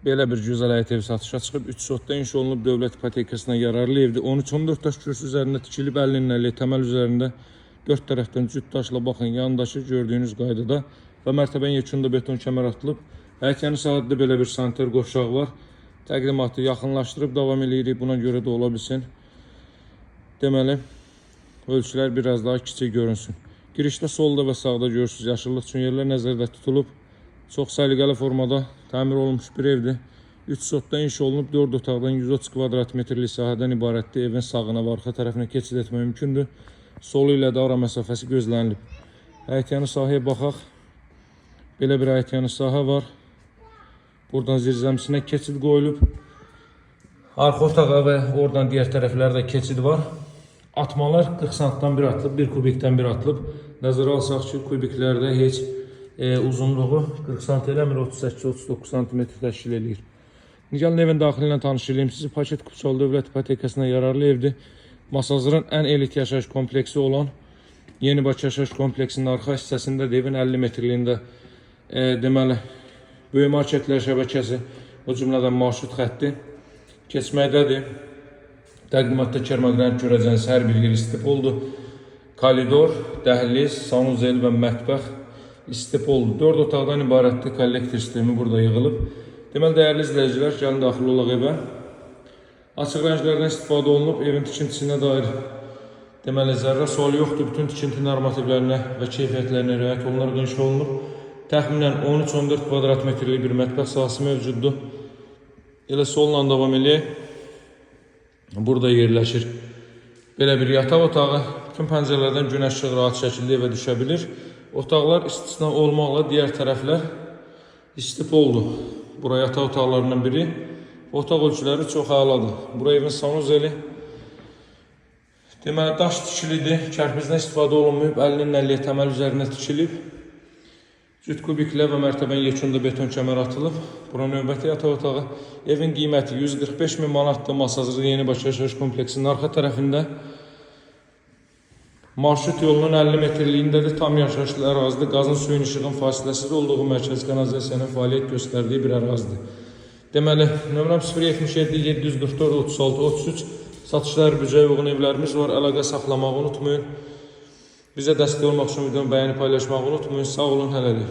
Belə bir gözəl həyət evi satışa çıxıb, 3 sotda inşa olunub, dövlət ipotekasına yararlı evdir. 13-14 daş kürsü üzərində tikilib, 50-50 təməl üzərində 4 tərəfdən cüt daşla baxın, yandaşı gördüyünüz qaydada və mərtəbənin yekunda beton kəmər atılıb. Həyətyanı sahədə belə bir sanitar qovşaq var. Təqdimatı yaxınlaşdırıb davam edirik, buna görə də ola bilsin. Deməli, ölçülər biraz daha kiçik görünsün. Girişdə solda və sağda görürsünüz, yaşıllıq üçün yerlər nəzərdə tutulub. Çox səliqəli formada təmir olunmuş bir evdir. 3 sotda inşa olunub, 4 otaqdan 130 kvadrat metrlik sahədən ibarətdir. Evin sağına və arxa tərəfinə keçid etmək mümkündür. Solu ilə də ara məsafəsi gözlənilib. Həyətyanı sahəyə baxaq. Belə bir həyətyanı sahə var. Buradan zirzəmisinə keçid qoyulub. Arxa otağa və oradan digər tərəflərdə keçid var. Atmalar 40 santdan bir atılıb, 1 kubikdən bir atılıb. Nəzərə alsaq ki, kubiklərdə heç uzunluğu 40 sant eləmir, 38-39 cm təşkil edir. Gəlin evin daxili ilə tanış edeyim sizi. Paket Kupçalı dövlət ipotekasına yararlı evdir. Masazırın ən elit yaşayış kompleksi olan Yeni Bakı yaşayış kompleksinin arxa hissəsində evin 50 metrliyində deməli böyük marketlər şəbəkəsi, o cümlədən marşrut xətti keçməkdədir. Təqdimatda kermaqranit görəcəiniz hər bir yer istipoldur. Koridor, dəhliz, sanuzel və mətbəx istipoldur. 4 otaqdan ibarətdir, kollektor sistemi burada yığılıb. Deməli, dəyərli izləyicilər, gəlin daxil olaq evə. Açıq rənglərdən istifadə olunub, evin tikintisinə dair deməli, zərrə sualı yoxdur. Bütün tikinti normativlərinə və keyfiyyətlərinə riayət olunaraq inşa olunub. Təxminən 13-14 kvadrat metrlik bir mətbəx sahəsi mövcuddur. Elə solla davam eləyək. Burada yerləşir belə bir yataq otağı. Bütün pəncərələrdən günəş işığı rahat şəkildə evə düşə bilir. Otaqlar istisna olmaqla digər tərəflər istipoldur. Bura yataq otaqlarından biri. Otaq ölçüləri çox əladır. Bura evin sanuzeli. Deməli, daş tikilidir. Kərpizdən istifadə olunmayıb. 50-50 təməl üzərinə tikilib. Cüt kubiklə və mərtəbənin yekunda beton kəmər atılıb. Bura növbəti yataq otağı. Evin qiyməti 145 min manatdır. Masazırı Yeni Bakı yaşayış kompleksinin arxa tərəfində. Marşrut yolunun 50 metrliyindədir. Tam yaşayışlı ərazidir. Qazın suyun işığın fasiləsiz olduğu mərkəzi kanalizasiyanın fəaliyyət göstərdiyi bir ərazidir. Deməli, nömrəm 077 744 36 33 satışlar büdcəyə uyğun evlərimiz var. Əlaqə saxlamağı unutmayın. Bizə dəstək olmaq üçün videonu bəyənib paylaşmağı unutmayın. Sağ olun, hələlik.